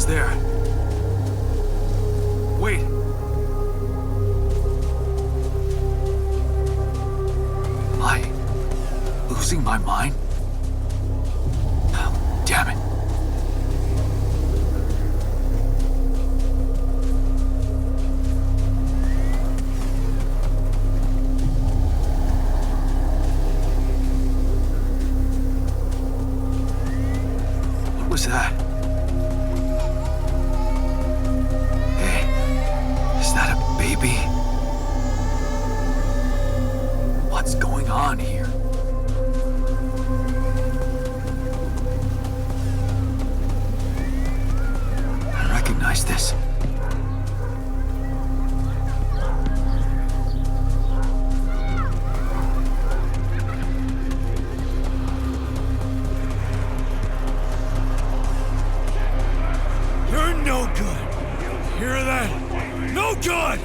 there. Wait. Am I losing my mind? Oh, damn it. What was that? Hey, is that a baby? What's going on here? I recognize this. You're no good. Hear that? No good!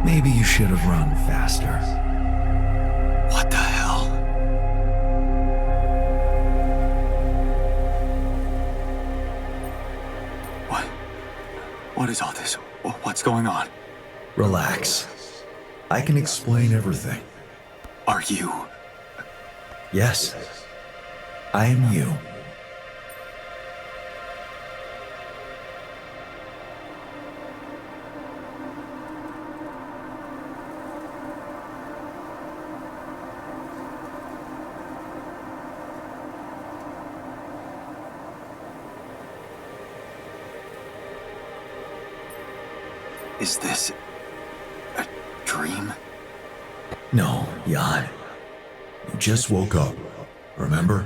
Maybe you should have run faster. What the hell? What is all this? What's going on? Relax. I can explain everything. Are you? Yes. I am you. Is this a dream? No, Jan. You just woke up, remember?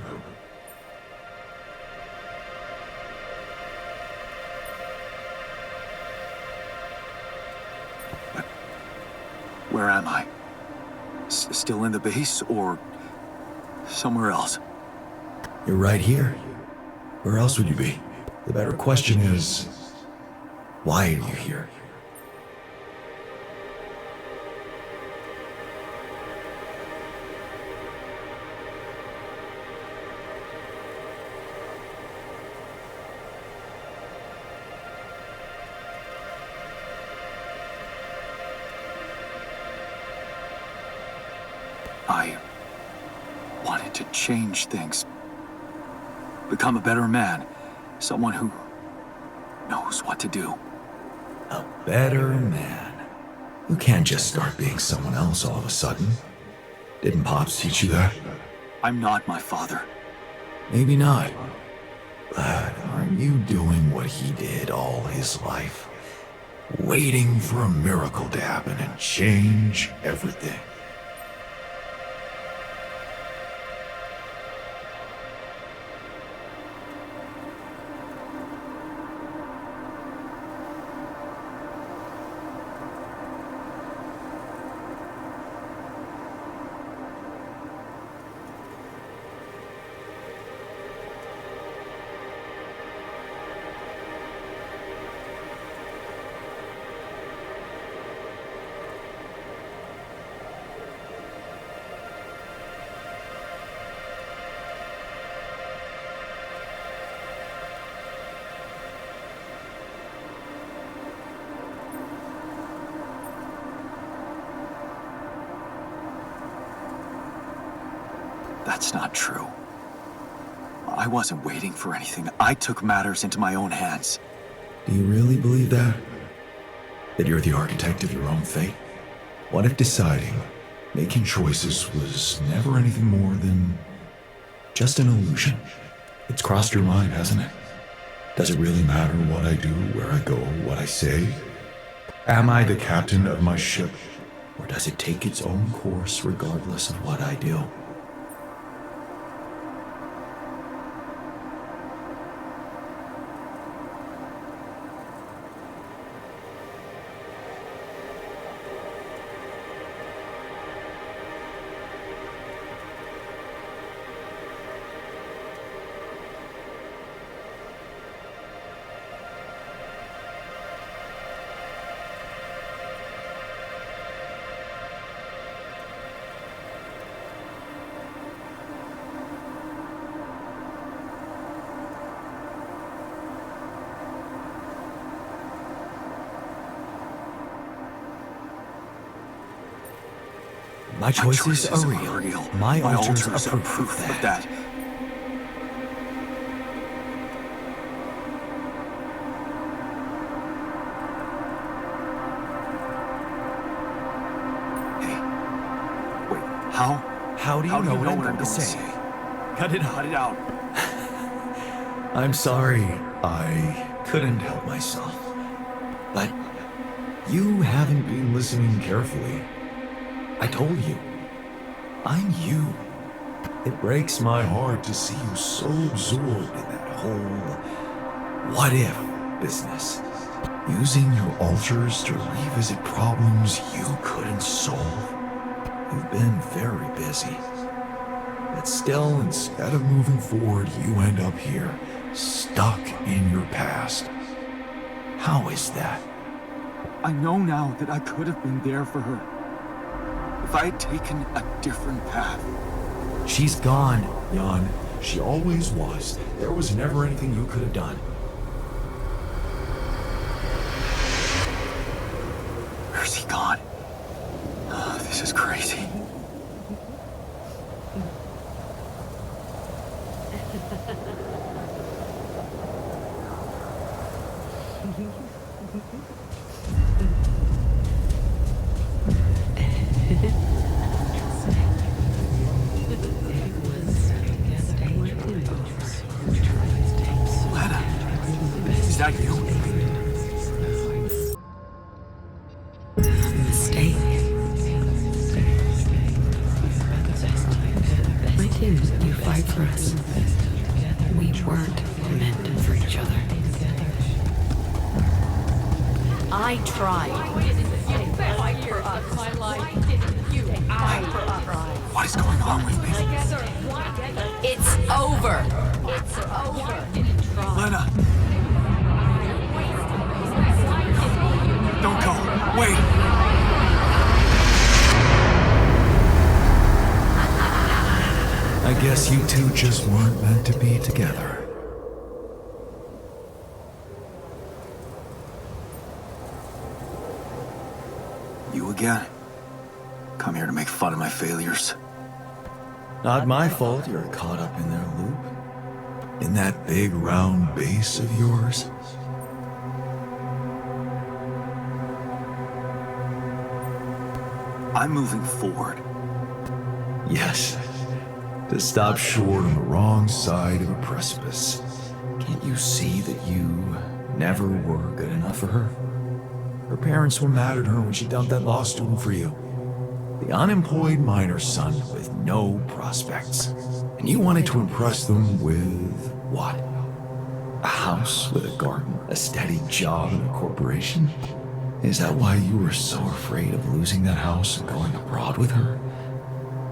Where am I? Still in the base or somewhere else? You're right here. Where else would you be? The better question is, why are you here? I wanted to change things. Become a better man. Someone who knows what to do. A better man. You can't just start being someone else all of a sudden. Didn't Pops teach you that? I'm not my father. Maybe not. But aren't you doing what he did all his life? Waiting for a miracle to happen and change everything. That's not true. I wasn't waiting for anything. I took matters into my own hands. Do you really believe that? That you're the architect of your own fate? What if deciding, making choices was never anything more than just an illusion? It's crossed your mind, hasn't it? Does it really matter what I do, where I go, what I say? Am I the captain of my ship, or does it take its own course regardless of what I do? My choices are real. My altars are proof of that. Hey, wait, how? How do you know what I'm going to say? Cut it out. I'm sorry. I couldn't help myself. But you haven't been listening carefully. I told you. I'm you. It breaks my heart to see you so absorbed in that whole what if business. Using your altars to revisit problems you couldn't solve. You've been very busy. But still, instead of moving forward, you end up here, stuck in your past. How is that? I know now that I could have been there for her. If I had taken a different path. She's gone, Jan. She always was. There was never anything you could have done. Where's he gone? Oh, this is crazy. Lana, is that you? Mistake. Why didn't you fight for us? We weren't meant for each other. I tried. What is going on with me? It's over. Lena! Don't go! Wait! I guess you two just weren't meant to be together. You again? Come here to make fun of my failures. Not my fault you're caught up in their loop. In that big round base of yours. I'm moving forward. Yes. To stop short on the wrong side of a precipice. Can't you see that you never were good enough for her? Her parents were mad at her when she dumped that law student for you. The unemployed miner son with no prospects. And you wanted to impress them with what? A house with a garden, a steady job in a corporation? Is that why you were so afraid of losing that house and going abroad with her?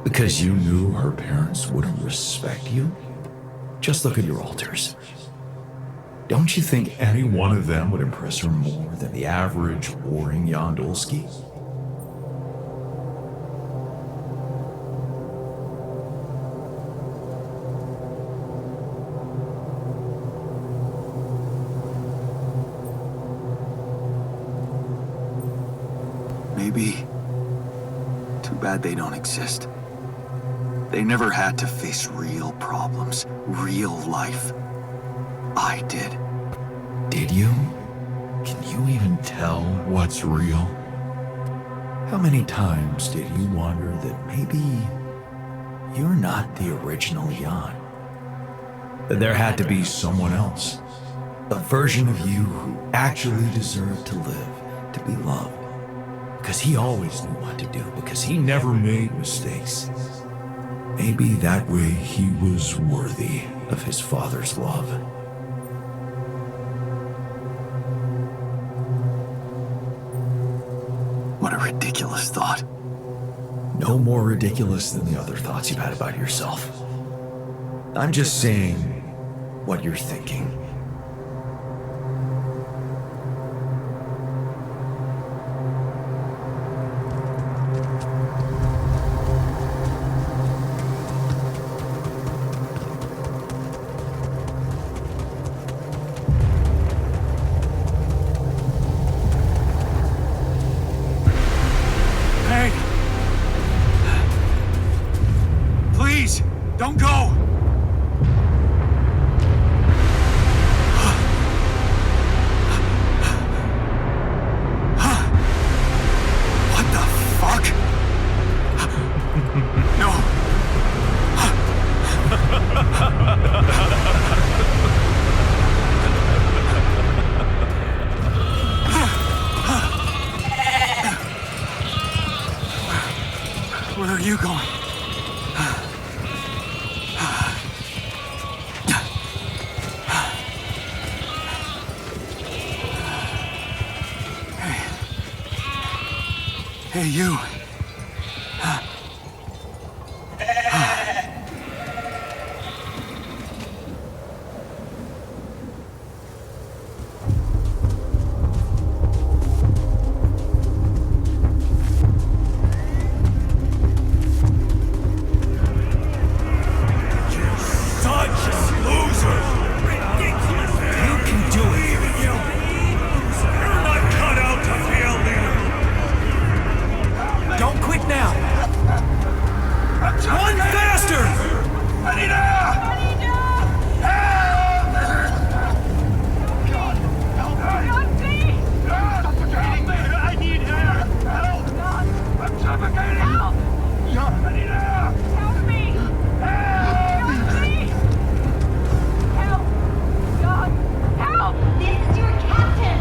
Because you knew her parents wouldn't respect you? Just look at your altars. Don't you think any one of them would impress her more than the average warring Yandolski? Maybe. Too bad they don't exist. They never had to face real problems, real life. I did. Did you? Can you even tell what's real? How many times did you wonder that maybe you're not the original Jan? That there had to be someone else, a version of you who actually deserved to live, to be loved. Because he always knew what to do, because he never made mistakes. Maybe that way he was worthy of his father's love. What a ridiculous thought. No more ridiculous than the other thoughts you've had about yourself. I'm just saying what you're thinking. Hey! Please, don't go! What the fuck? No! Where are you going? Hey, you. Such a loser! Ridiculous! You can do it! You're not cut out to be a leader! Don't quit now! Run faster! Anita! Help! God, help me! God, please! Help me! I need air! Help! God, I'm suffocating! Help! Anita! Help me! God, please! Help! God, help! This is your captain!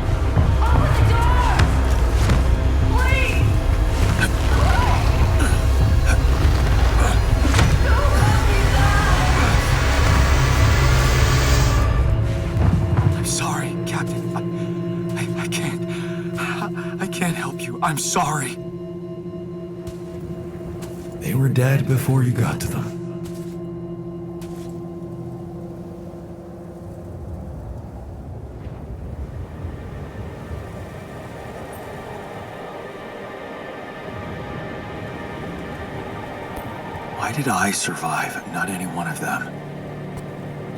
Open the door! Please! Don't let me die! I'm sorry, Captain. I can't. I can't help you. I'm sorry. They were dead before you got to them. Why did I survive, not any one of them?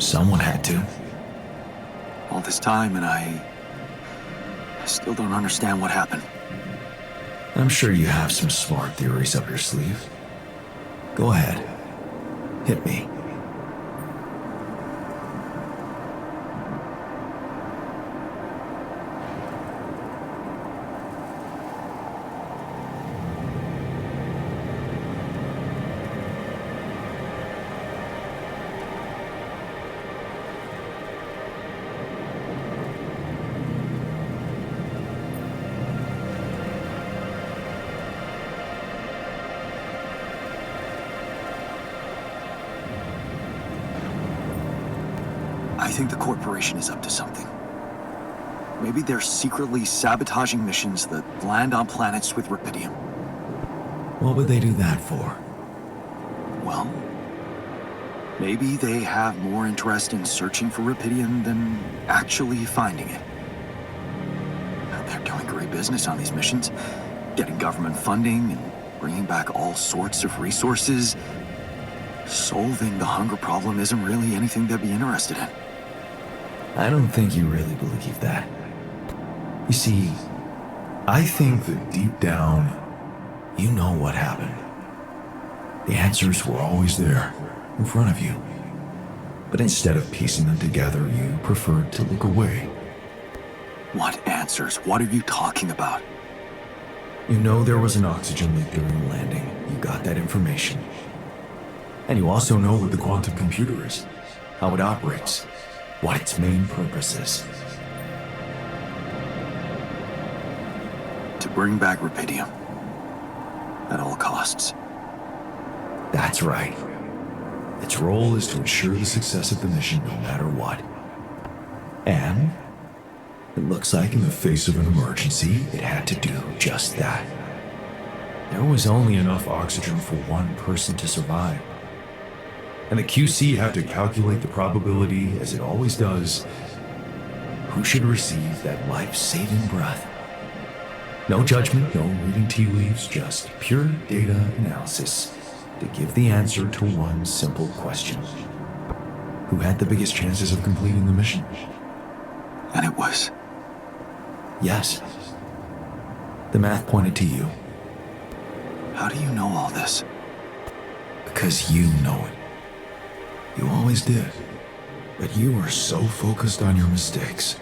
Someone had to. All this time, and I still don't understand what happened. I'm sure you have some smart theories up your sleeve. Go ahead. Hit me. I think the corporation is up to something. Maybe they're secretly sabotaging missions that land on planets with Rapidium. What would they do that for? Well, maybe they have more interest in searching for Rapidium than actually finding it. They're doing great business on these missions, getting government funding and bringing back all sorts of resources. Solving the hunger problem isn't really anything they'd be interested in. I don't think you really believe that. You see, I think that deep down, you know what happened. The answers were always there, in front of you. But instead of piecing them together, you preferred to look away. What answers? What are you talking about? You know there was an oxygen leak during the landing. You got that information. And you also know what the quantum computer is, how it operates, what its main purpose is. To bring back Rapidium. At all costs. That's right. Its role is to ensure the success of the mission no matter what. And it looks like in the face of an emergency, it had to do just that. There was only enough oxygen for one person to survive. And the QC had to calculate the probability, as it always does, who should receive that life-saving breath. No judgment, no reading tea leaves, just pure data analysis to give the answer to one simple question. Who had the biggest chances of completing the mission? And it was. Yes. The math pointed to you. How do you know all this? Because you know it. You always did. But you were so focused on your mistakes.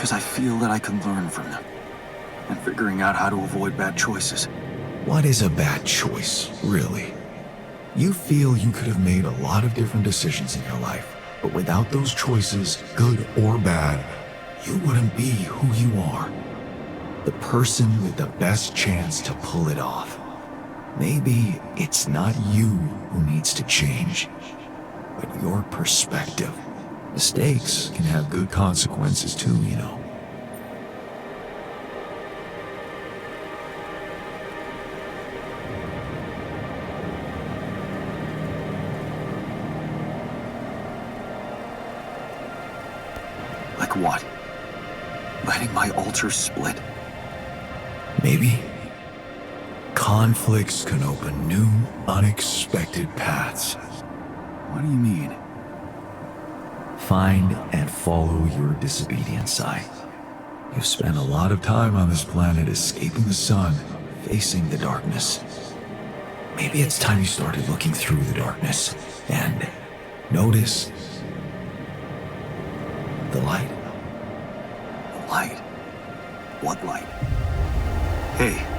Because I feel that I can learn from them. And figuring out how to avoid bad choices. What is a bad choice, really? You feel you could have made a lot of different decisions in your life, but without those choices, good or bad, you wouldn't be who you are. The person with the best chance to pull it off. Maybe it's not you who needs to change, but your perspective. Mistakes can have good consequences too, you know. Like what? Letting my altar split? Maybe. Conflicts can open new, unexpected paths. What do you mean? Find and follow your disobedient side. You've spent a lot of time on this planet escaping the sun, facing the darkness. Maybe it's time you started looking through the darkness and notice the light. Light? What light? Hey.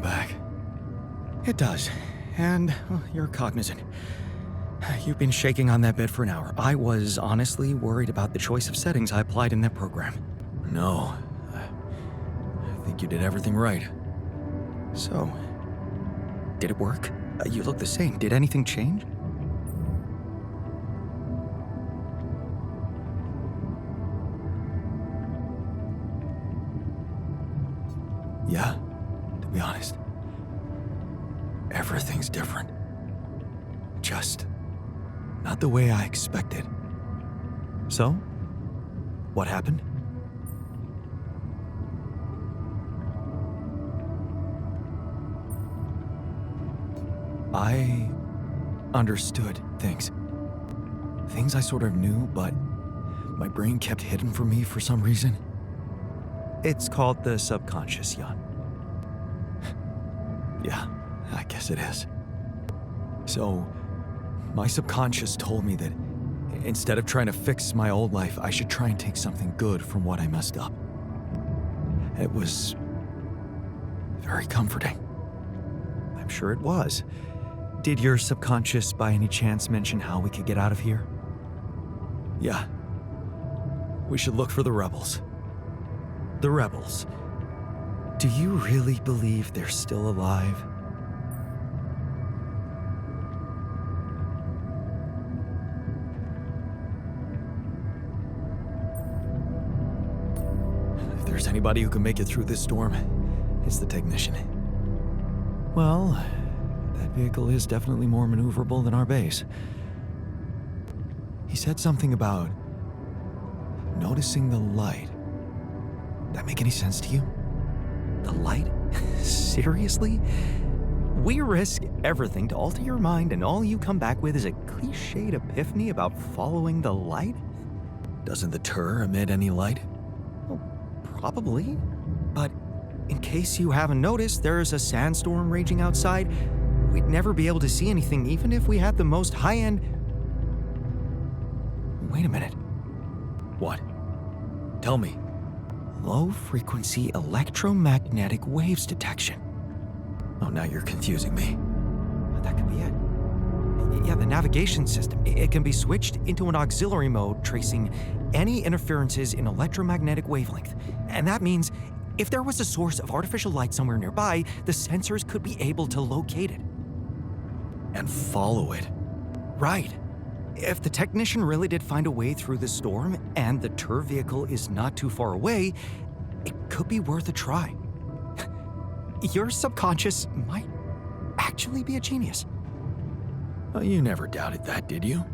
come back. It does. And well, you're cognizant. You've been shaking on that bed for an hour. I was honestly worried about the choice of settings I applied in that program. No. I think you did everything right. So, did it work? You look the same. Did anything change? Yeah, to be honest. Everything's different. Just not the way I expected. So, what happened? I understood things. Things I sort of knew, but my brain kept hidden from me for some reason. It's called the subconscious, Jan. Yeah, I guess it is. So, my subconscious told me that instead of trying to fix my old life, I should try and take something good from what I messed up. It was very comforting. I'm sure it was. Did your subconscious by any chance mention how we could get out of here? Yeah. We should look for the rebels. The rebels. Do you really believe they're still alive? If there's anybody who can make it through this storm, it's the technician. Well, that vehicle is definitely more maneuverable than our base. He said something about noticing the light. That make any sense to you? The light? Seriously? We risk everything to alter your mind, and all you come back with is a cliched epiphany about following the light? Doesn't the Tur emit any light? Well, probably. But in case you haven't noticed, there's a sandstorm raging outside. We'd never be able to see anything, even if we had the most high-end... Wait a minute. What? Tell me. Low-frequency electromagnetic waves detection. Oh, now you're confusing me. That could be it. Yeah, the navigation system. It can be switched into an auxiliary mode, tracing any interferences in electromagnetic wavelength. And that means if there was a source of artificial light somewhere nearby, the sensors could be able to locate it. And follow it. Right. If the technician really did find a way through the storm, and the Tur vehicle is not too far away, it could be worth a try. Your subconscious might actually be a genius. Oh, you never doubted that, did you?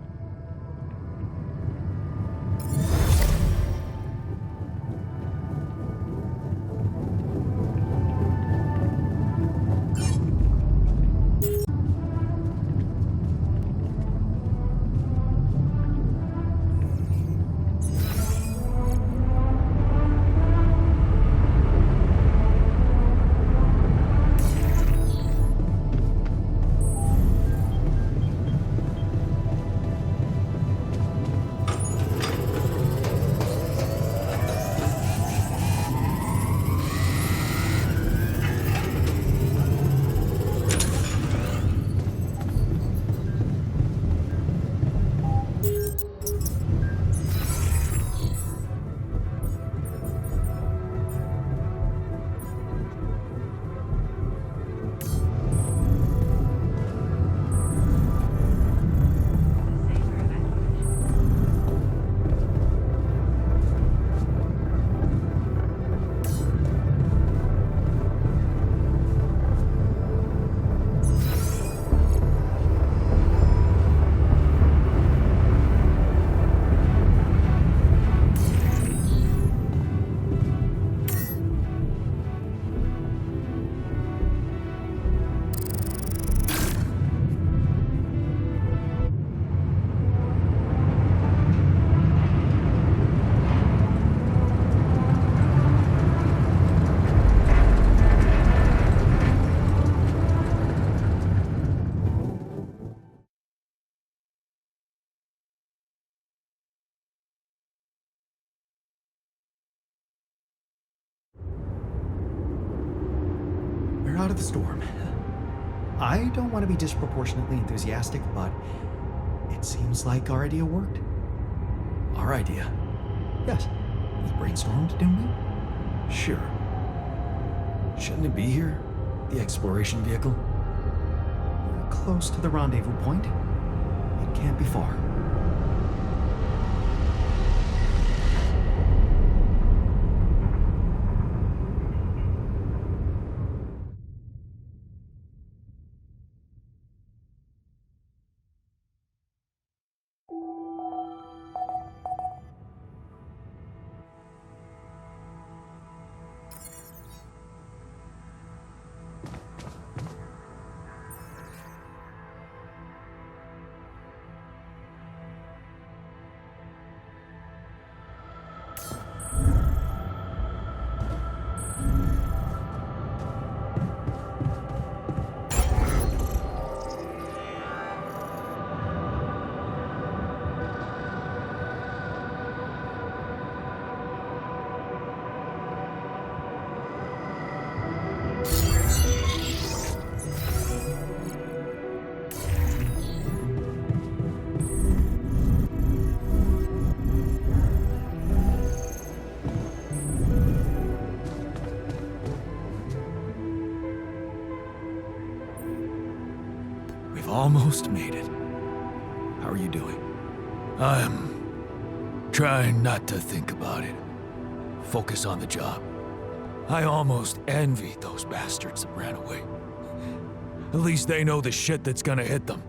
the storm. I don't want to be disproportionately enthusiastic, but it seems like our idea worked. Our idea? Yes. We brainstormed, didn't we? Sure. Shouldn't it be here? The exploration vehicle? We're close to the rendezvous point. It can't be far. Almost made it. How are you doing? I'm trying not to think about it. Focus on the job. I almost envy those bastards that ran away. At least they know the shit that's gonna hit them.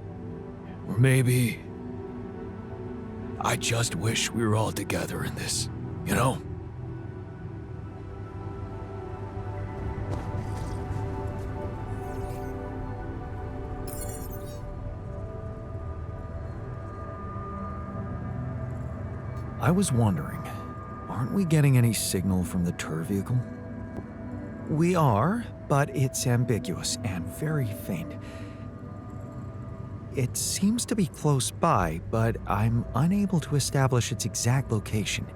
Or maybe I just wish we were all together in this, you know? I was wondering, aren't we getting any signal from the TUR vehicle? We are, but it's ambiguous and very faint. It seems to be close by, but I'm unable to establish its exact location.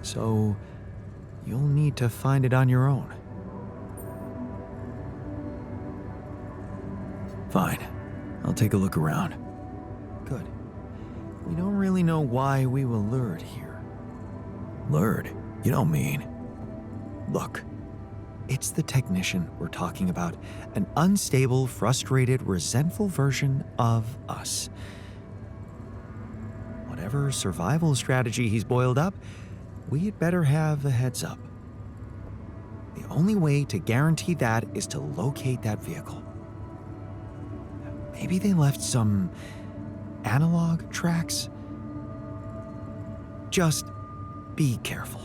So, you'll need to find it on your own. Fine. I'll take a look around. Good. We don't really know why we were lured here. Lured? You don't mean? Look, it's the technician we're talking about. An unstable, frustrated, resentful version of us. Whatever survival strategy he's boiled up, we had better have a heads up. The only way to guarantee that is to locate that vehicle. Maybe they left some analog tracks? Just be careful.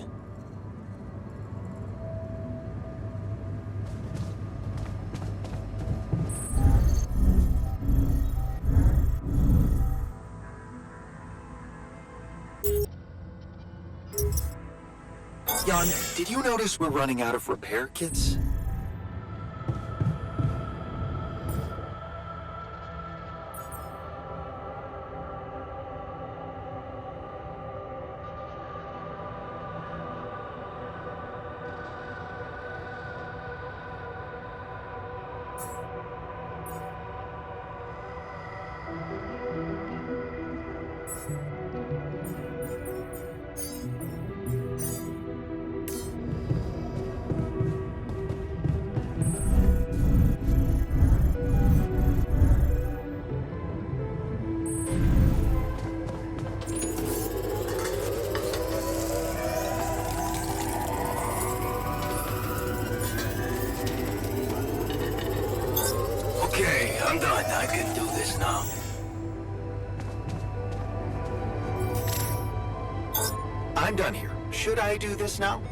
Jan, did you notice we're running out of repair kits? Okay, I'm done. I can do this now. I'm done here. Should I do this now?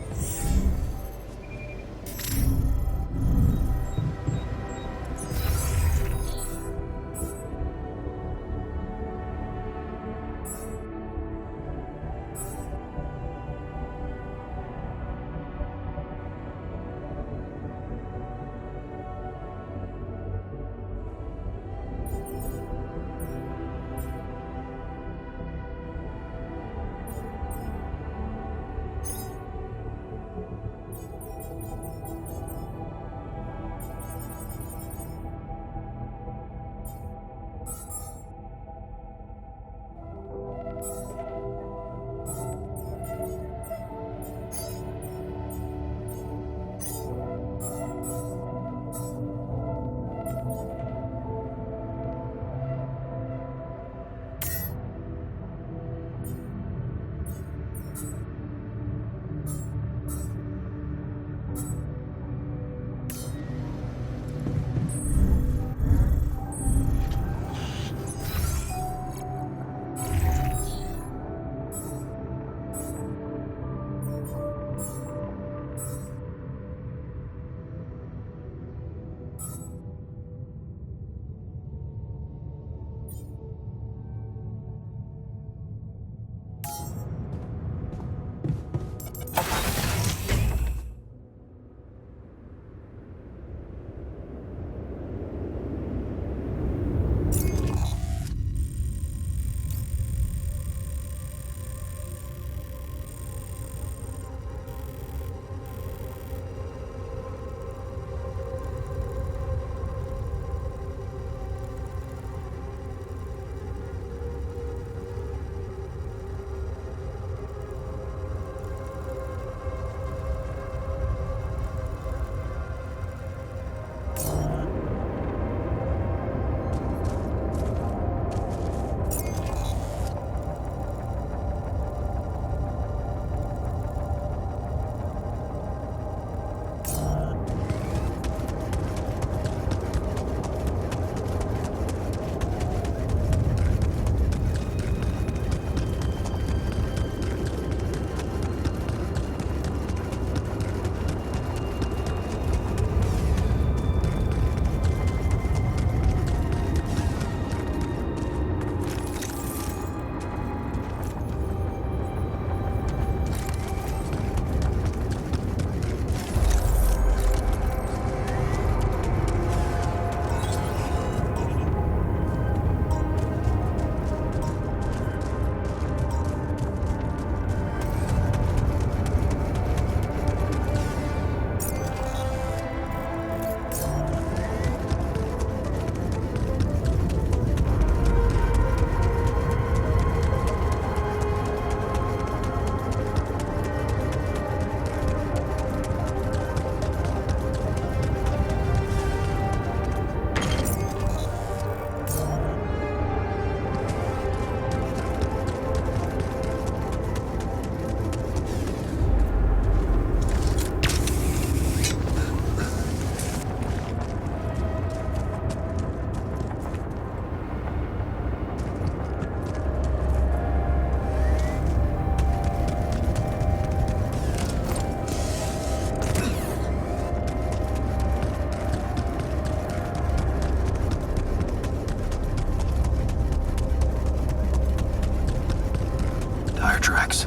Tracks.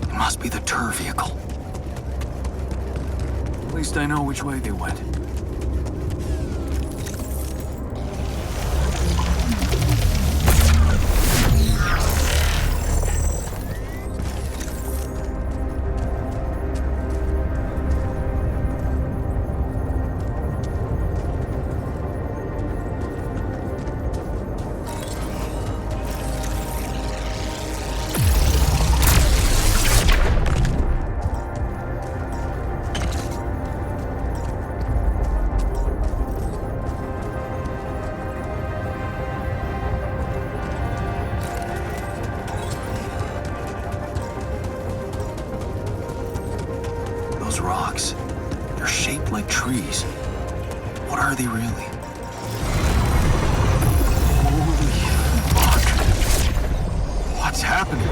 It must be the tour vehicle. At least I know which way they went. Those rocks, they're shaped like trees. What are they really? Holy fuck. What's happening?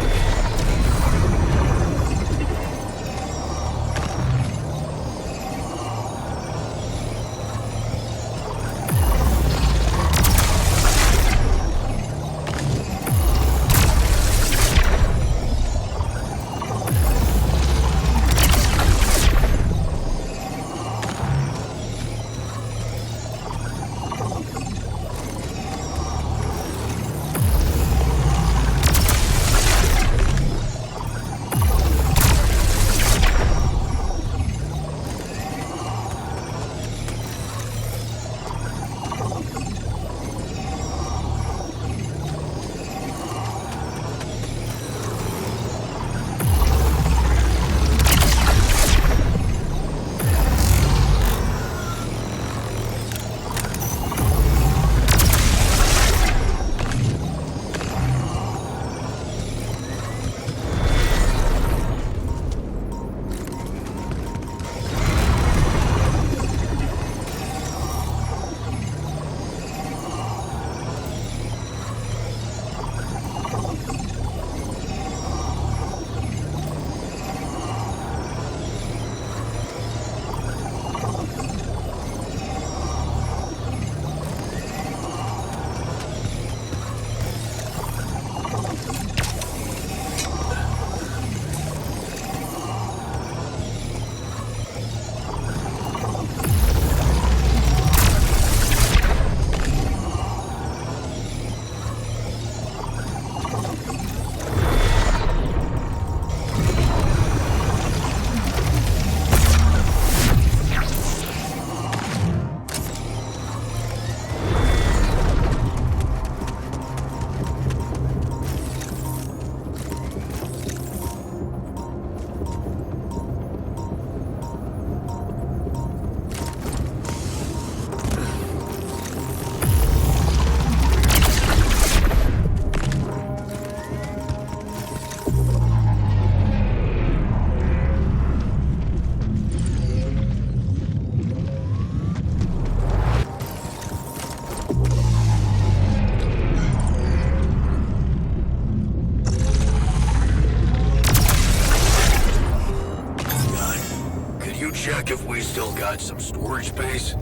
Check if we still got some storage space.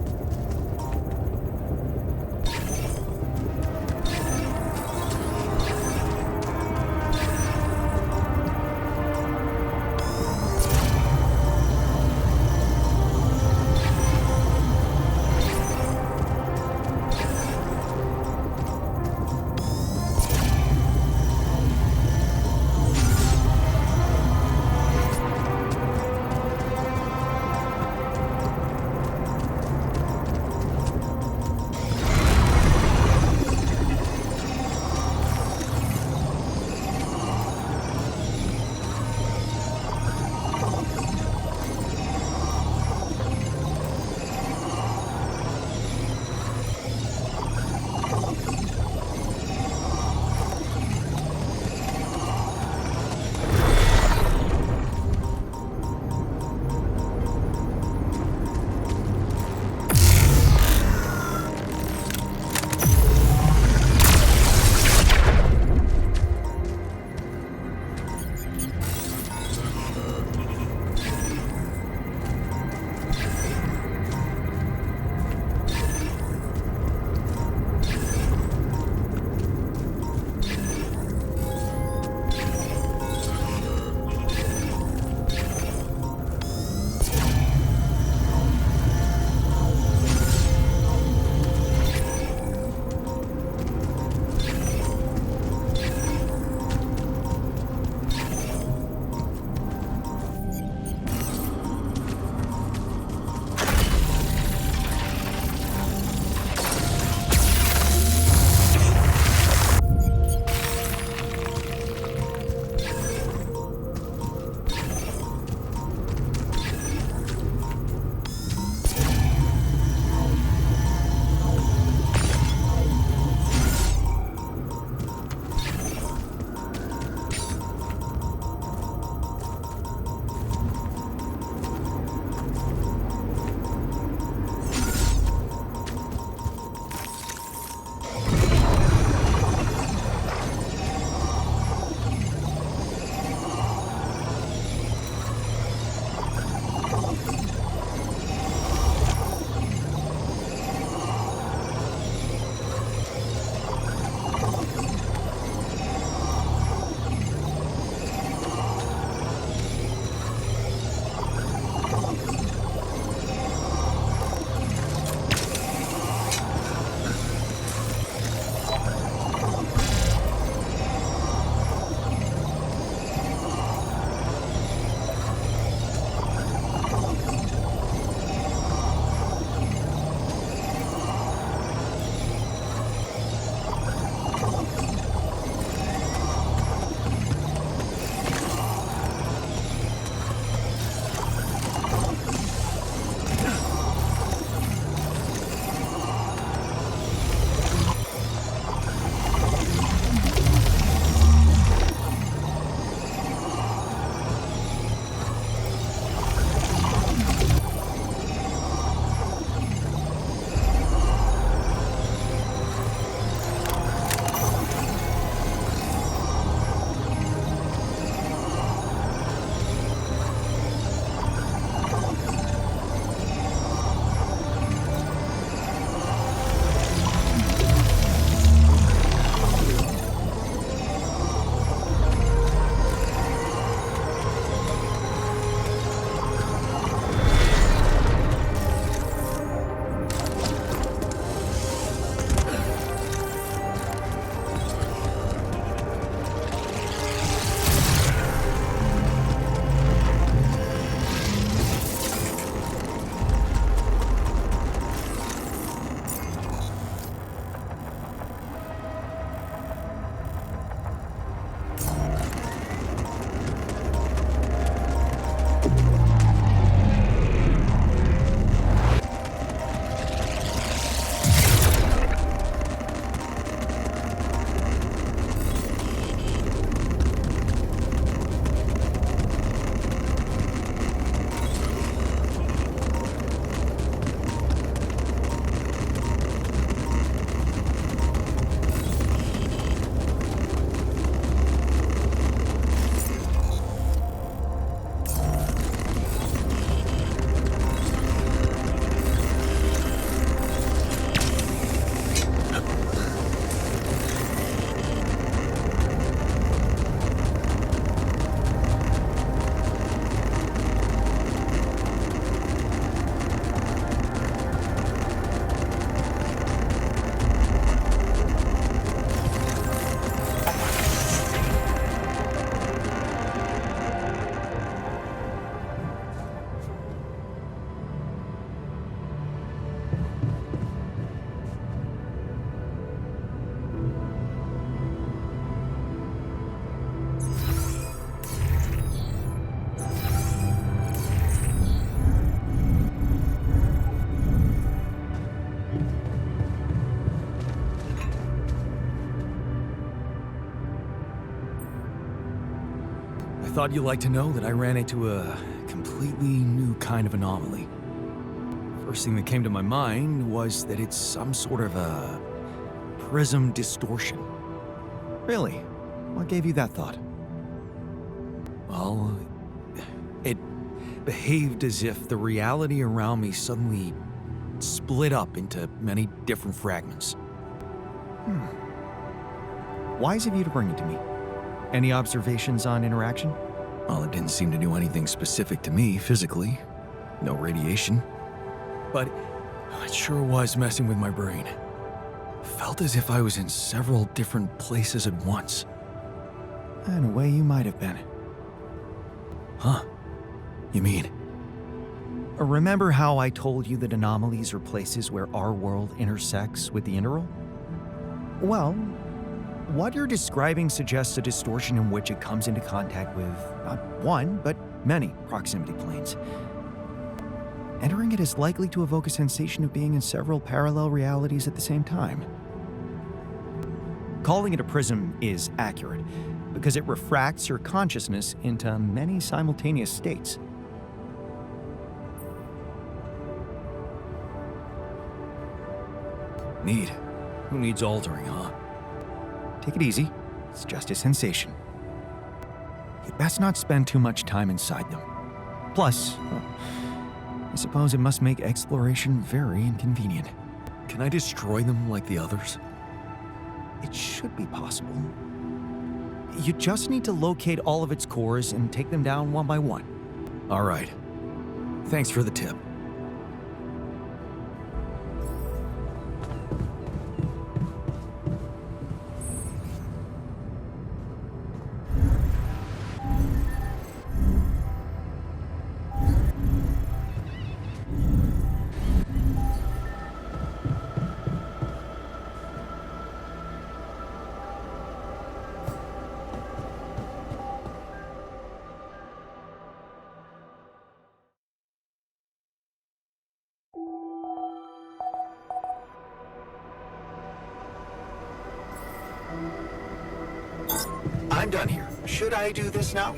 thought you'd like to know that I ran into a completely new kind of anomaly. First thing that came to my mind was that it's some sort of a prism distortion. Really? What gave you that thought? Well, it behaved as if the reality around me suddenly split up into many different fragments. Wise of you to bring it to me. Any observations on interaction? Well, it didn't seem to do anything specific to me physically. No radiation. But it sure was messing with my brain. Felt as if I was in several different places at once. In a way, you might have been. Huh? You mean? Remember how I told you that anomalies are places where our world intersects with the interworld? Well, what you're describing suggests a distortion in which it comes into contact with not one, but many proximity planes. Entering it is likely to evoke a sensation of being in several parallel realities at the same time. Calling it a prism is accurate, because it refracts your consciousness into many simultaneous states. Neat. Who needs altering, huh? Take it easy. It's just a sensation. You'd best not spend too much time inside them. Plus, I suppose it must make exploration very inconvenient. Can I destroy them like the others? It should be possible. You just need to locate all of its cores and take them down one by one. All right. Thanks for the tip. I'm done here. Should I do this now?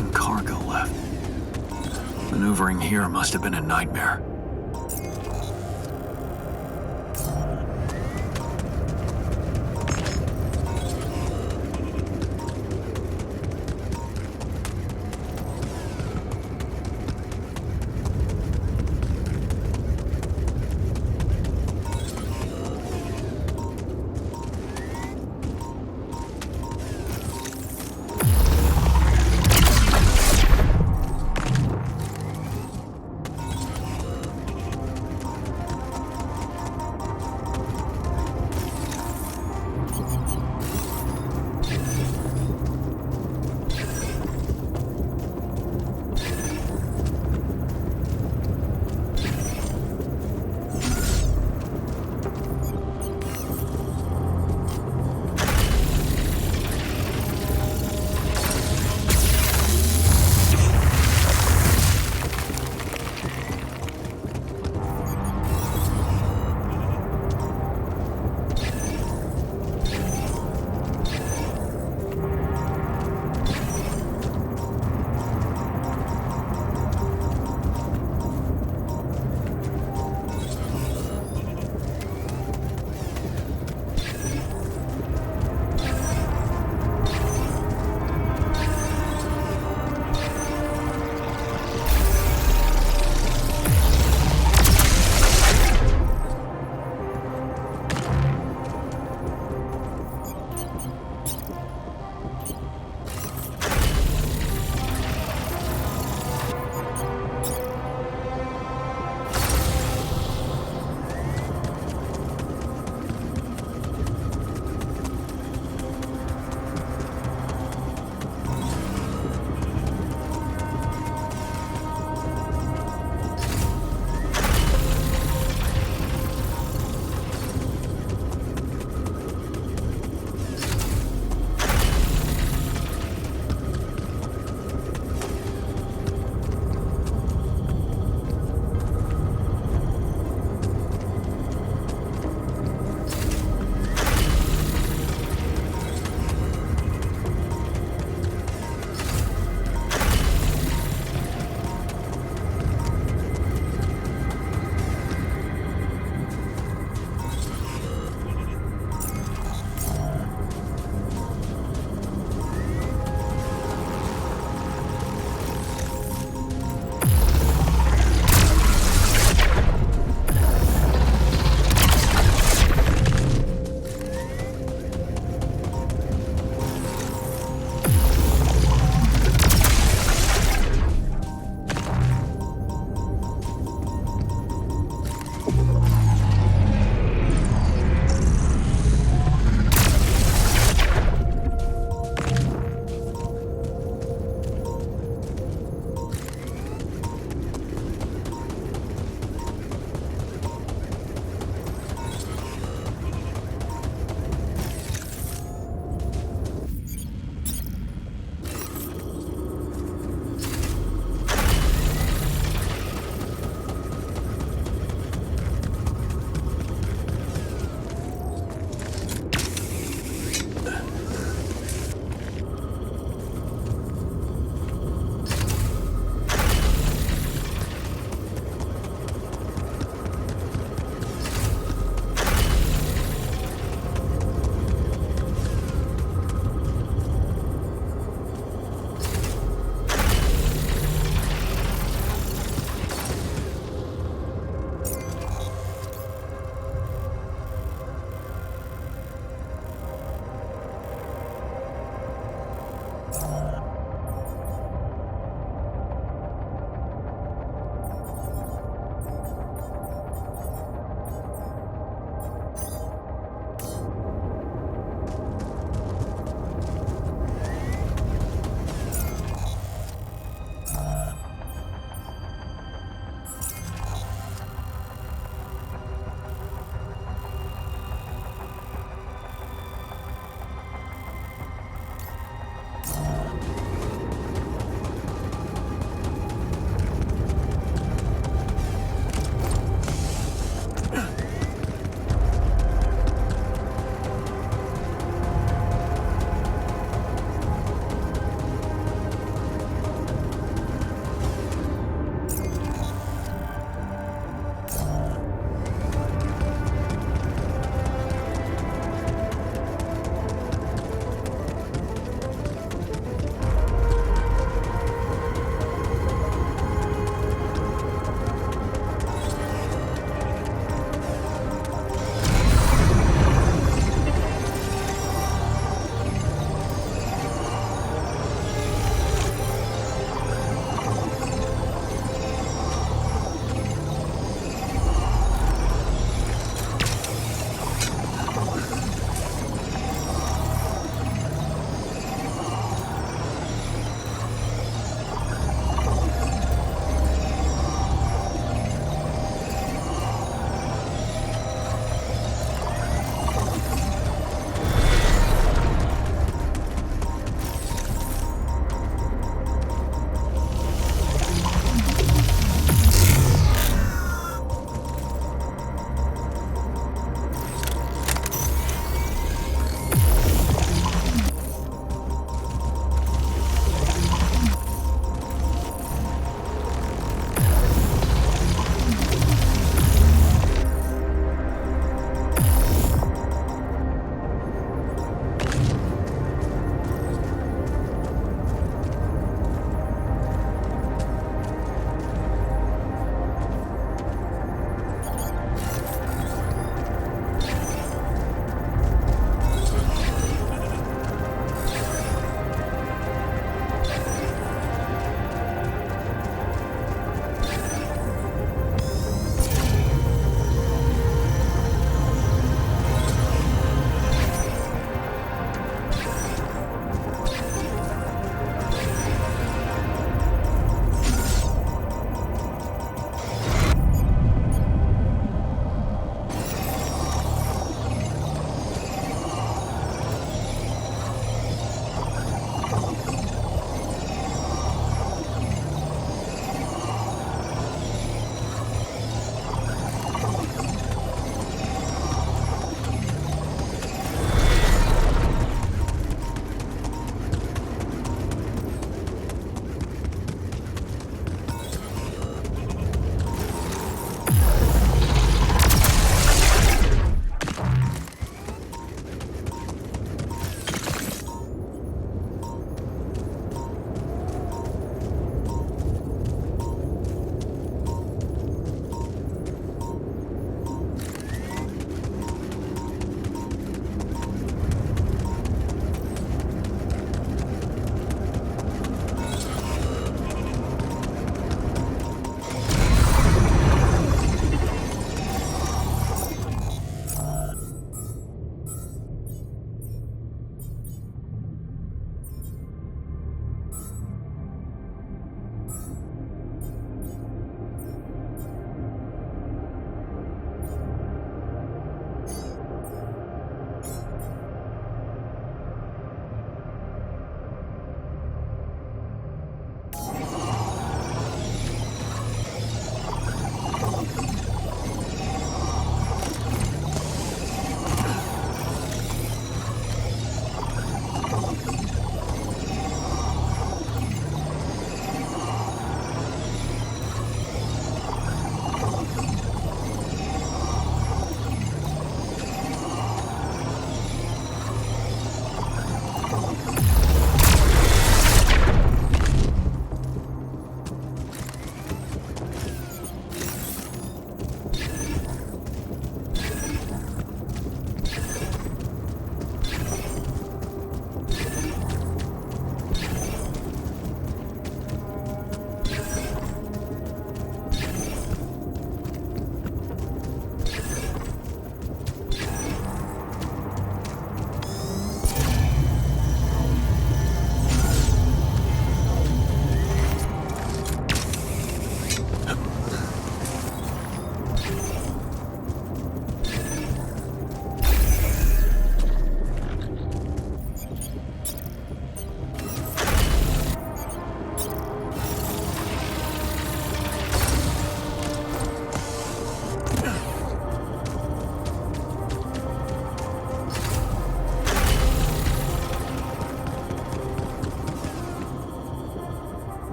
And cargo left. Maneuvering here must have been a nightmare.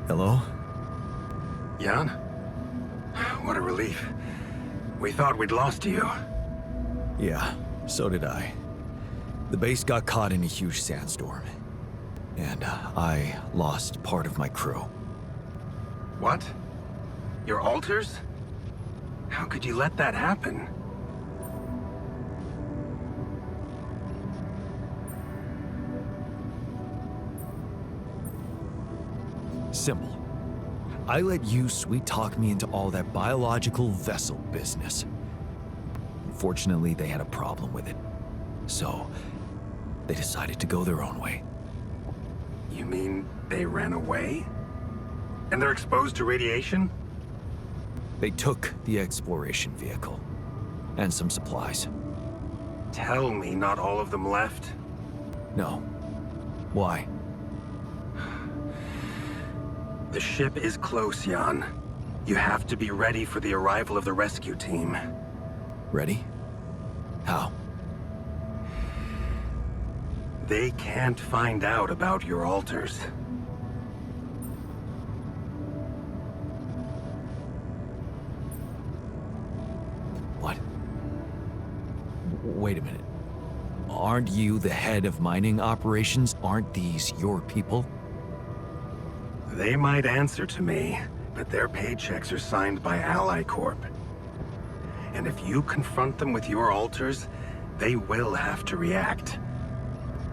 Hello? Jan? What a relief. We thought we'd lost you. Yeah, so did I. The base got caught in a huge sandstorm. And I lost part of my crew. What? Your altars? How could you let that happen? Simple. I let you sweet-talk me into all that biological vessel business. Unfortunately, they had a problem with it. So, they decided to go their own way. You mean they ran away? And they're exposed to radiation? They took the exploration vehicle. And some supplies. Tell me not all of them left? No. Why? The ship is close, Jan. You have to be ready for the arrival of the rescue team. Ready? How? They can't find out about your altars. What? Wait a minute. Aren't you the head of mining operations? Aren't these your people? They might answer to me, but their paychecks are signed by Ally Corp. And if you confront them with your altars, they will have to react.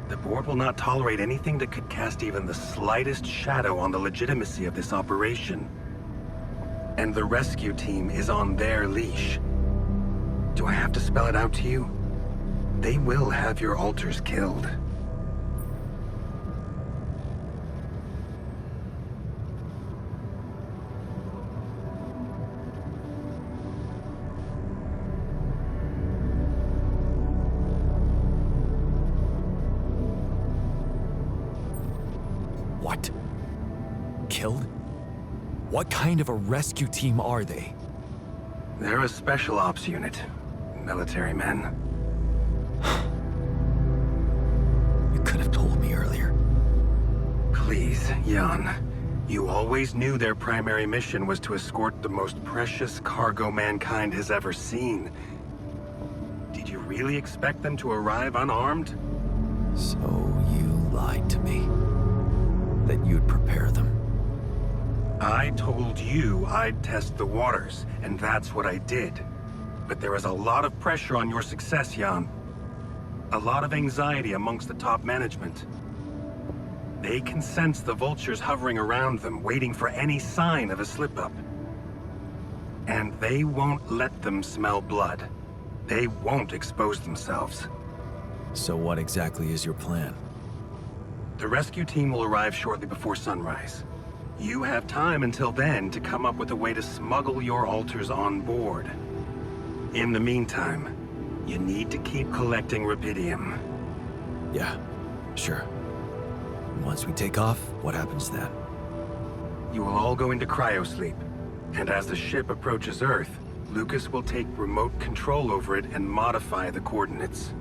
The board will not tolerate anything that could cast even the slightest shadow on the legitimacy of this operation. And the rescue team is on their leash. Do I have to spell it out to you? They will have your altars killed. What? Killed? What kind of a rescue team are they? They're a special ops unit. Military men. You could have told me earlier. Please, Jan. You always knew their primary mission was to escort the most precious cargo mankind has ever seen. Did you really expect them to arrive unarmed? So you lied to me. That you'd prepare them. I told you I'd test the waters, and that's what I did. But there is a lot of pressure on your success, Jan. A lot of anxiety amongst the top management. They can sense the vultures hovering around them, waiting for any sign of a slip-up. And they won't let them smell blood. They won't expose themselves. So what exactly is your plan? The rescue team will arrive shortly before sunrise. You have time until then to come up with a way to smuggle your altars on board. In the meantime, you need to keep collecting Rapidium. Yeah, sure. Once we take off, what happens then? You will all go into cryosleep, and as the ship approaches Earth, Lucas will take remote control over it and modify the coordinates.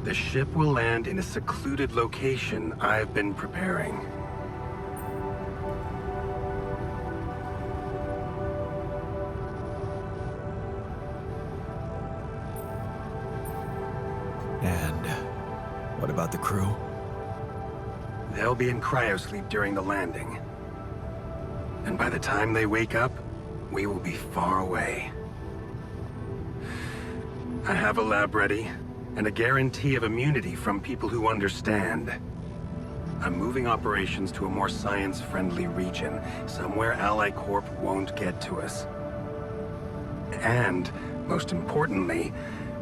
The ship will land in a secluded location I've been preparing. And what about the crew? They'll be in cryosleep during the landing. And by the time they wake up, we will be far away. I have a lab ready, and a guarantee of immunity from people who understand. I'm moving operations to a more science-friendly region, somewhere Ally Corp won't get to us. And, most importantly,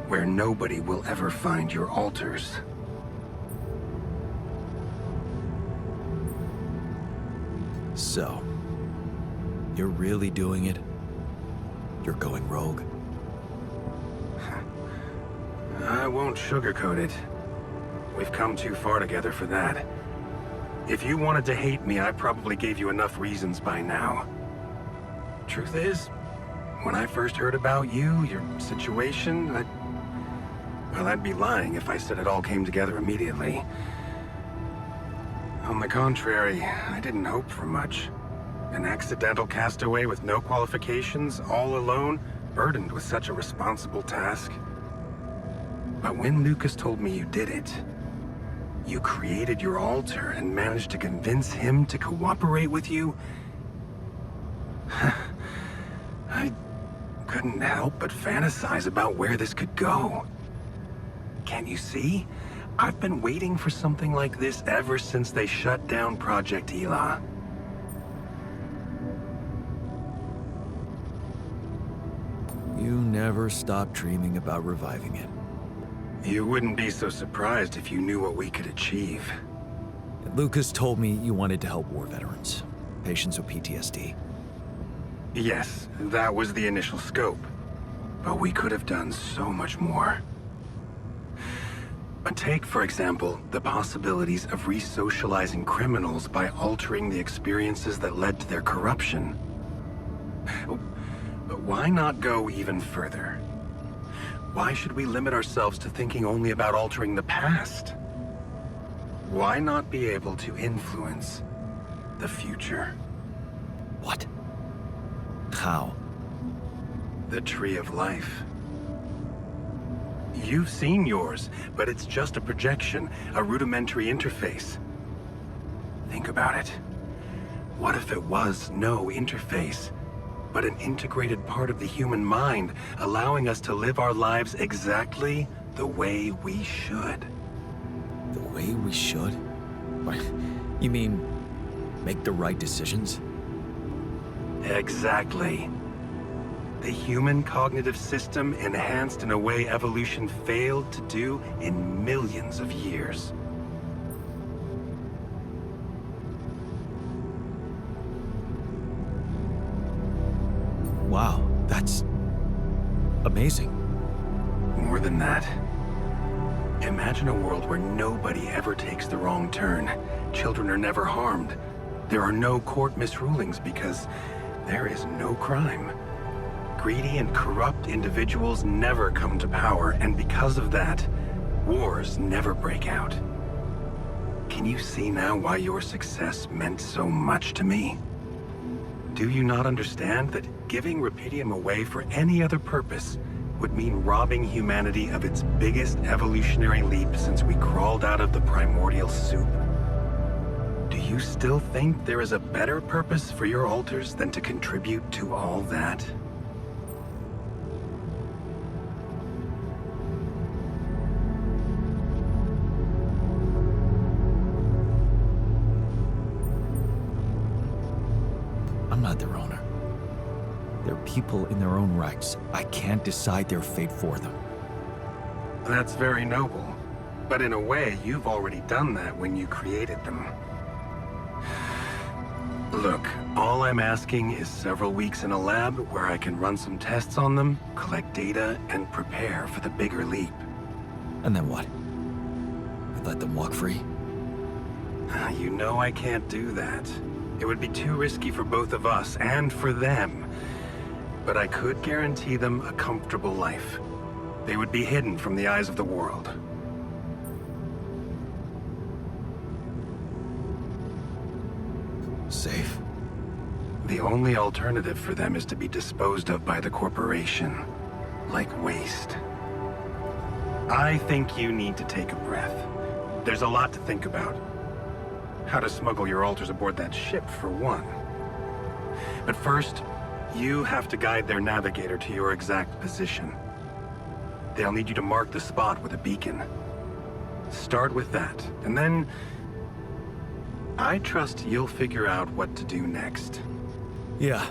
where nobody will ever find your altars. So, you're really doing it? You're going rogue? I won't sugarcoat it. We've come too far together for that. If you wanted to hate me, I probably gave you enough reasons by now. Truth is, when I first heard about you, your situation, well, I'd be lying if I said it all came together immediately. On the contrary, I didn't hope for much. An accidental castaway with no qualifications, all alone, burdened with such a responsible task. But when Lucas told me you did it, you created your altar and managed to convince him to cooperate with you, I couldn't help but fantasize about where this could go. Can't you see? I've been waiting for something like this ever since they shut down Project Elah. You never stopped dreaming about reviving it. You wouldn't be so surprised if you knew what we could achieve. Lucas told me you wanted to help war veterans, patients with PTSD. Yes, that was the initial scope. But we could have done so much more. Take, for example, the possibilities of re-socializing criminals by altering the experiences that led to their corruption. But why not go even further? Why should we limit ourselves to thinking only about altering the past? Why not be able to influence the future? What? How? The Tree of Life. You've seen yours, but it's just a projection, a rudimentary interface. Think about it. What if it was no interface, but an integrated part of the human mind, allowing us to live our lives exactly the way we should? The way we should? What? You mean, make the right decisions? Exactly. The human cognitive system enhanced in a way evolution failed to do in millions of years. Wow, that's amazing. More than that. Imagine a world where nobody ever takes the wrong turn. Children are never harmed. There are no court misrulings because there is no crime. Greedy and corrupt individuals never come to power, and because of that, wars never break out. Can you see now why your success meant so much to me? Do you not understand that giving Rapidium away for any other purpose would mean robbing humanity of its biggest evolutionary leap since we crawled out of the primordial soup? Do you still think there is a better purpose for your altars than to contribute to all that? I'm not their owner. They're people in their own rights. I can't decide their fate for them. That's very noble. But in a way, you've already done that when you created them. Look, all I'm asking is several weeks in a lab where I can run some tests on them, collect data, and prepare for the bigger leap. And then what? We let them walk free? You know I can't do that. It would be too risky for both of us and for them. But I could guarantee them a comfortable life. They would be hidden from the eyes of the world. Safe? The only alternative for them is to be disposed of by the corporation, like waste. I think you need to take a breath. There's a lot to think about. How to smuggle your altars aboard that ship, for one. But first, you have to guide their navigator to your exact position. They'll need you to mark the spot with a beacon. Start with that, and then I trust you'll figure out what to do next. Yeah.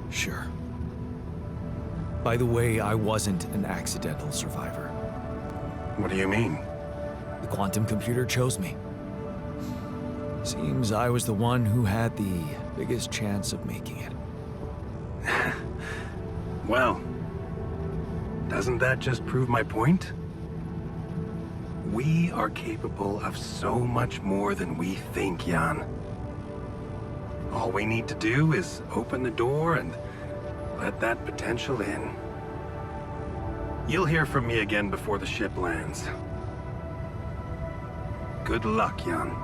Sure. By the way, I wasn't an accidental survivor. What do you mean? The quantum computer chose me. Seems I was the one who had the biggest chance of making it. Well, doesn't that just prove my point? We are capable of so much more than we think, Jan. All we need to do is open the door and let that potential in. You'll hear from me again before the ship lands. Good luck, Jan.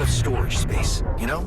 Storage space, you know?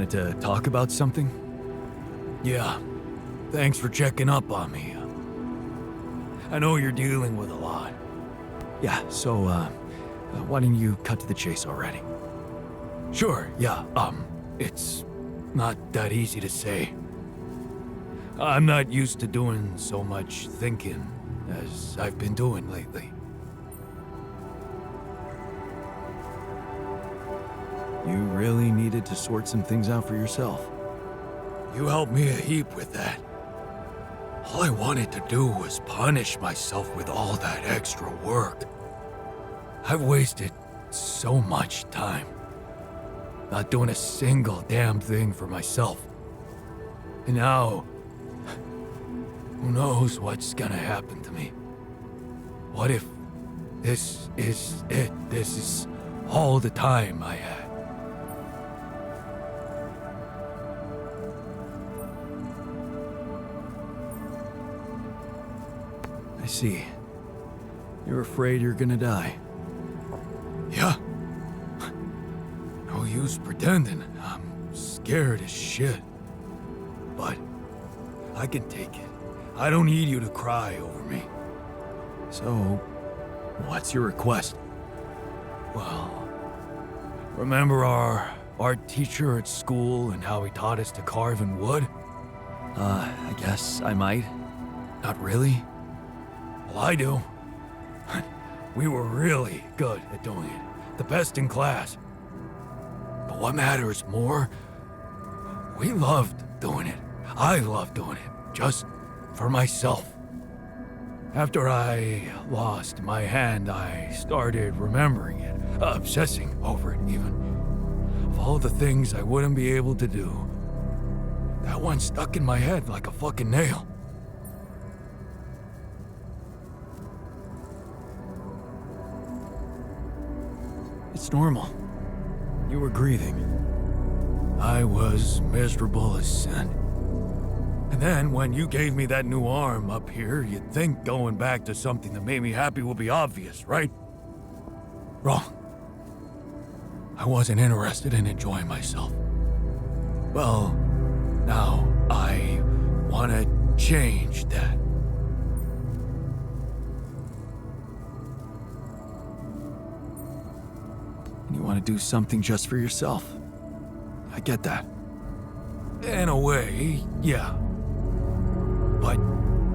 wanted to talk about something? Yeah. Thanks for checking up on me. I know you're dealing with a lot. Yeah, so, why don't you cut to the chase already? Sure, yeah, it's not that easy to say. I'm not used to doing so much thinking as I've been doing lately. You really needed to sort some things out for yourself. You helped me a heap with that. All I wanted to do was punish myself with all that extra work. I've wasted so much time. Not doing a single damn thing for myself. And now, who knows what's gonna happen to me? What if this is it? This is all the time I had. I see. You're afraid you're gonna die. Yeah. No use pretending. I'm scared as shit. But I can take it. I don't need you to cry over me. So, what's your request? Well, remember our art teacher at school and how he taught us to carve in wood? I guess I might. Not really? Well, I do. We were really good at doing it. The best in class. But what matters more, we loved doing it. I loved doing it, just for myself. After I lost my hand, I started remembering it, obsessing over it even. Of all the things I wouldn't be able to do, that one stuck in my head like a fucking nail. It's normal. You were grieving. I was miserable as sin. And then, when you gave me that new arm up here, you'd think going back to something that made me happy would be obvious, right? Wrong. I wasn't interested in enjoying myself. Well, now I want to change that. And you want to do something just for yourself. I get that. In a way, yeah. But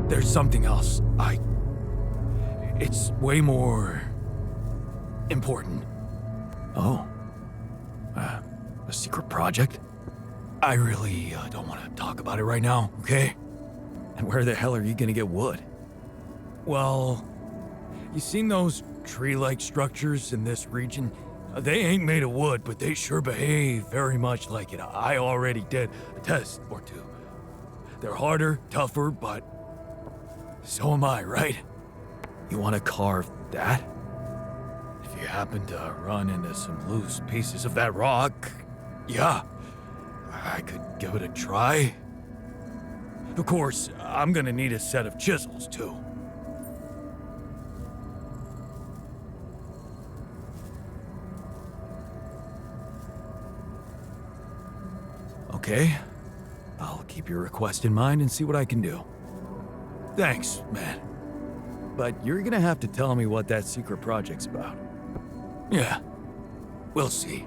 there's something else. It's way more important. Oh. A secret project? I really don't want to talk about it right now, okay? And where the hell are you gonna get wood? Well, you seen those tree-like structures in this region? They ain't made of wood, but they sure behave very much like it. I already did a test or two. They're harder, tougher, but so am I, right? You want to carve that? If you happen to run into some loose pieces of that rock, yeah, I could give it a try. Of course, I'm gonna need a set of chisels, too. Okay. I'll keep your request in mind and see what I can do. Thanks, man. But you're gonna have to tell me what that secret project's about. Yeah, we'll see.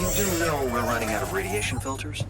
You do know we're running out of radiation filters?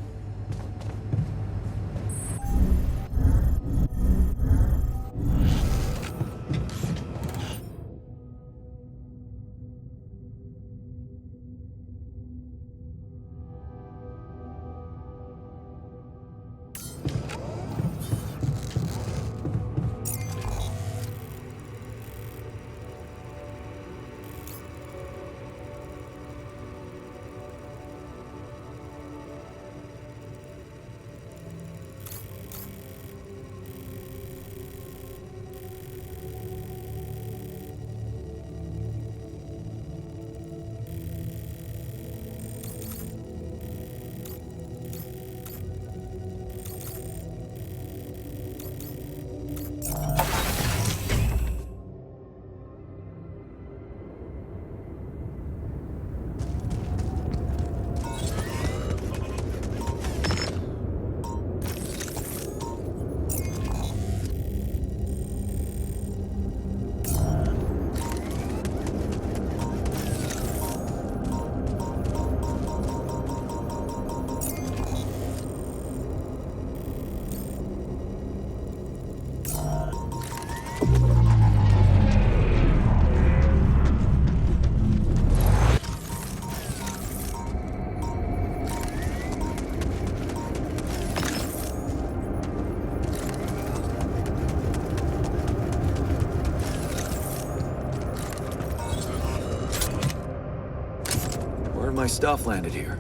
My stuff landed here.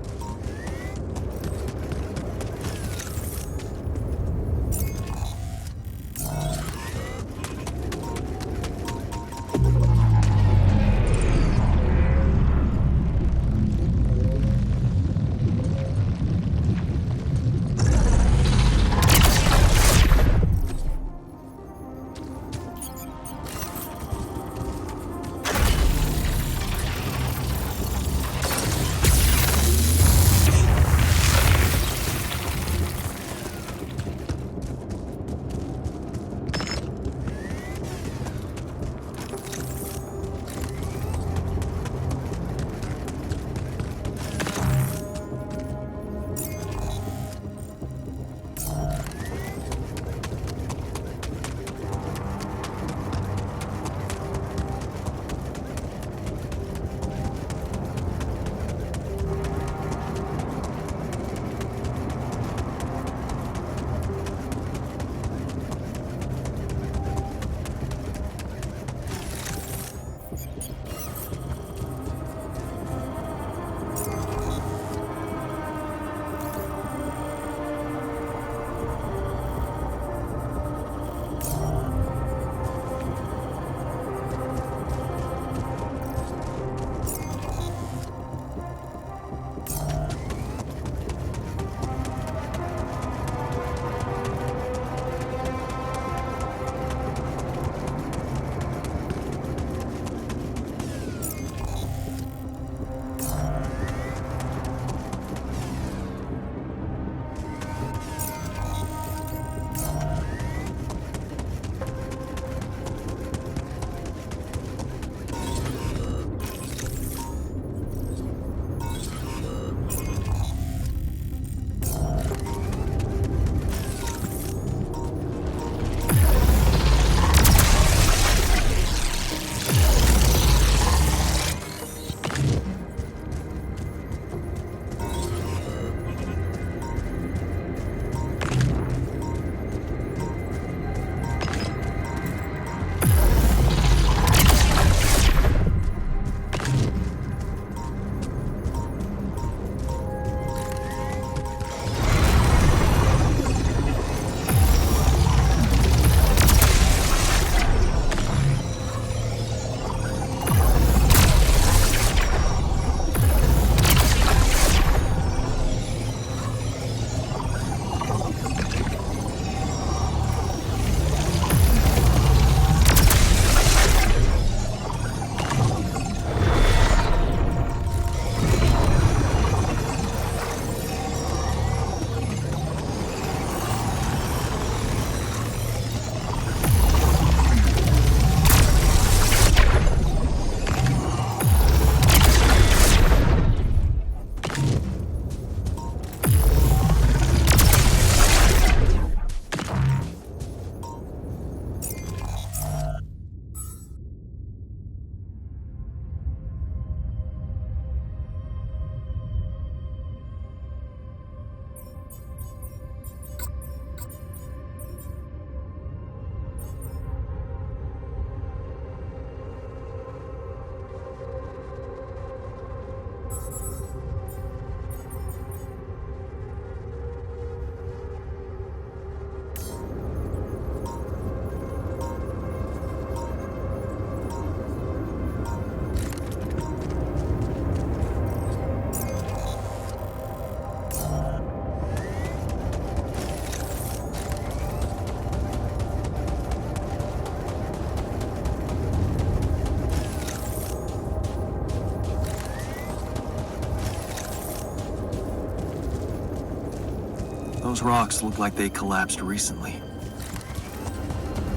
Those rocks look like they collapsed recently.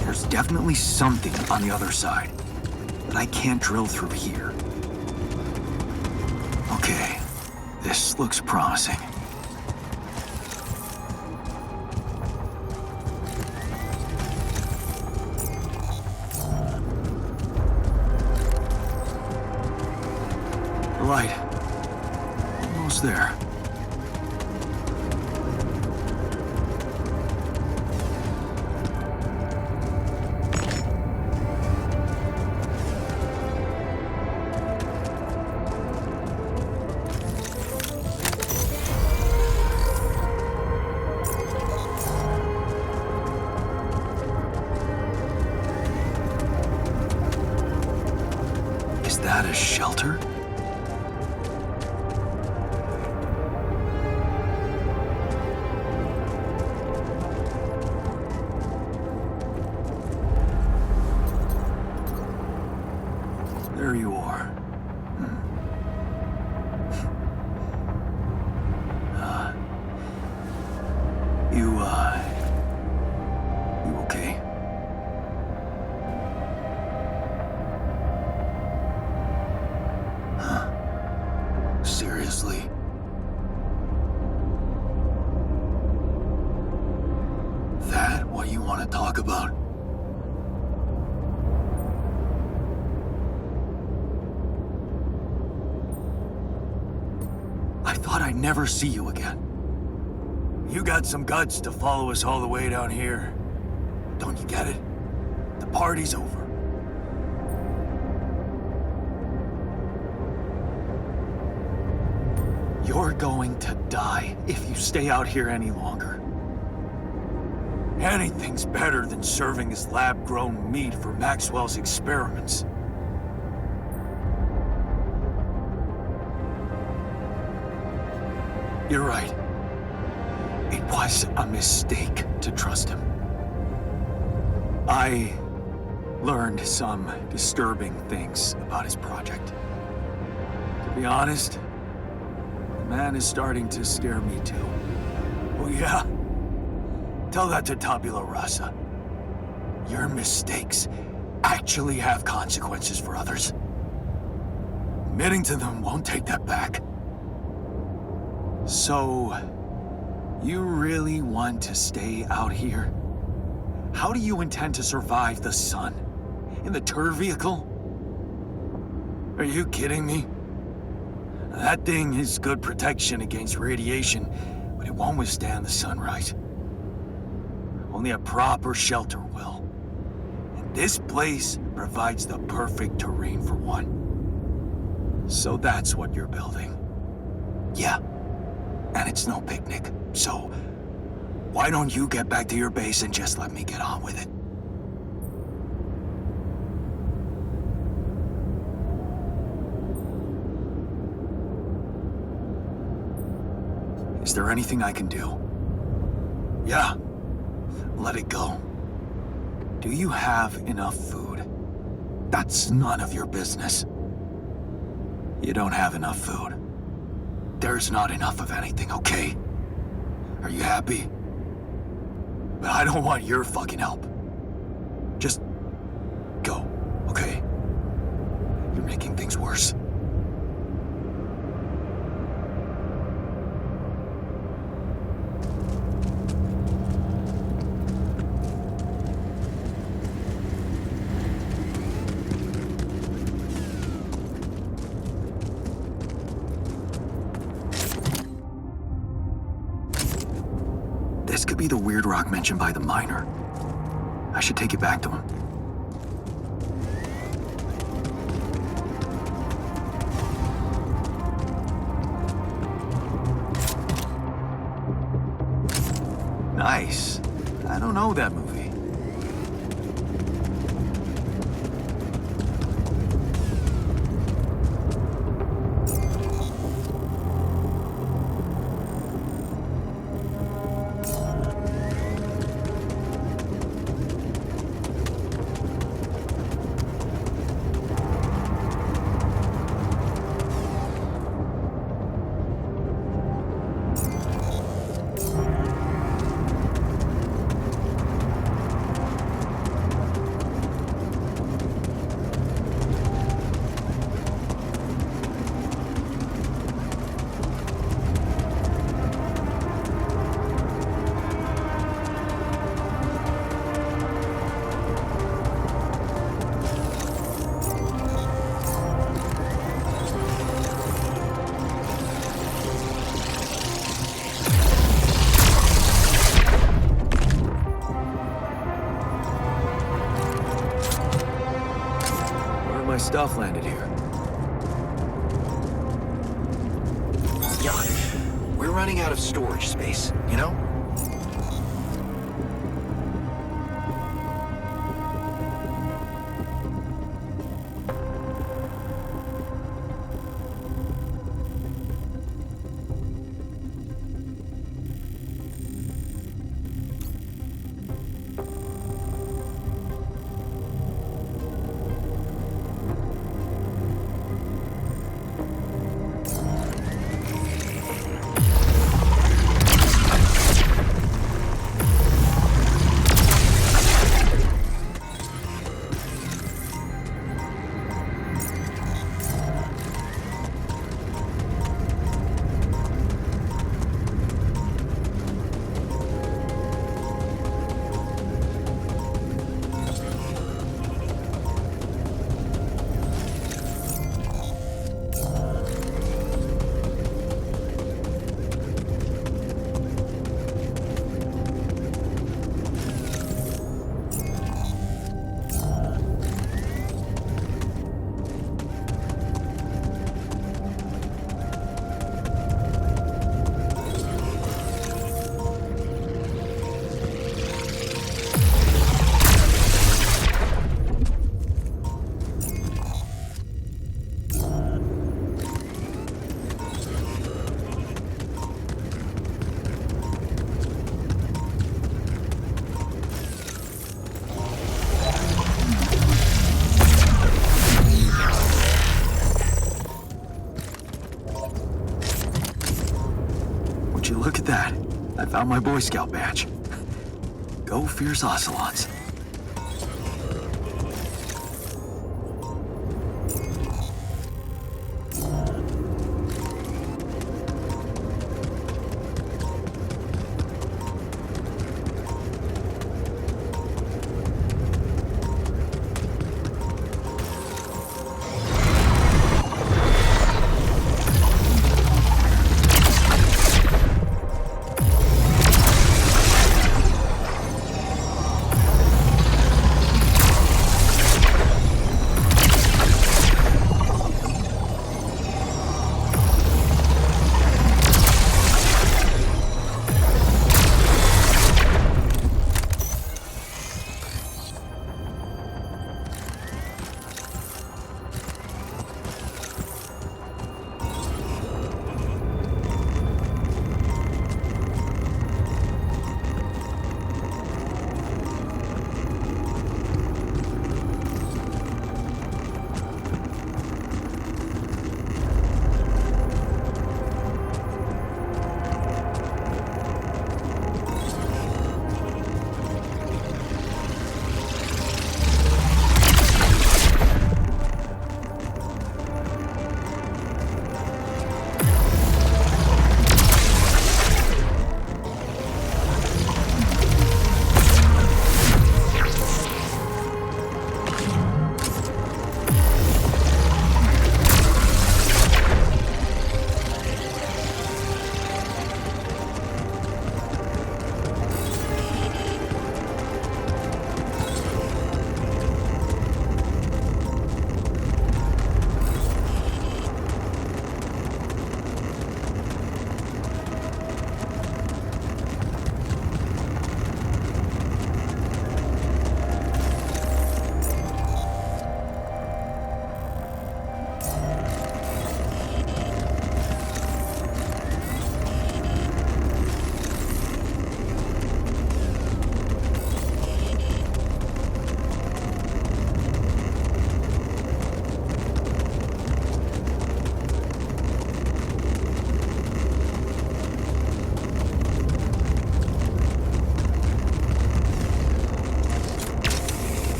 There's definitely something on the other side, but I can't drill through here. Okay, this looks promising. Right. Almost there. Is that a shelter? There you are. You okay? Huh. Seriously? That what you want to talk about? I thought I'd never see you again. You got some guts to follow us all the way down here. Don't you get it? The party's over. You're going to die if you stay out here any longer. Anything's better than serving as lab-grown meat for Maxwell's experiments. You're right. It was a mistake to trust him. I learned some disturbing things about his project. To be honest, the man is starting to scare me too. Oh yeah? Tell that to Tabula Rasa. Your mistakes actually have consequences for others. Admitting to them won't take that back. So, you really want to stay out here? How do you intend to survive the sun? In the turd vehicle? Are you kidding me? That thing is good protection against radiation, but it won't withstand the sunrise. Only a proper shelter will. And this place provides the perfect terrain for one. So that's what you're building. Yeah. And it's no picnic, so why don't you get back to your base and just let me get on with it? Is there anything I can do? Yeah, let it go. Do you have enough food? That's none of your business. You don't have enough food. There's not enough of anything, okay? Are you happy? But I don't want your fucking help. Just go, okay? You're making things worse. This could be the weird rock mentioned by the miner. I should take it back to him. Nice. I don't know that movie. stuff landed here. Jan, we're running out of storage space, you know? Would you look at that? I found my Boy Scout badge. Go Fierce Ocelots.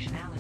functionality.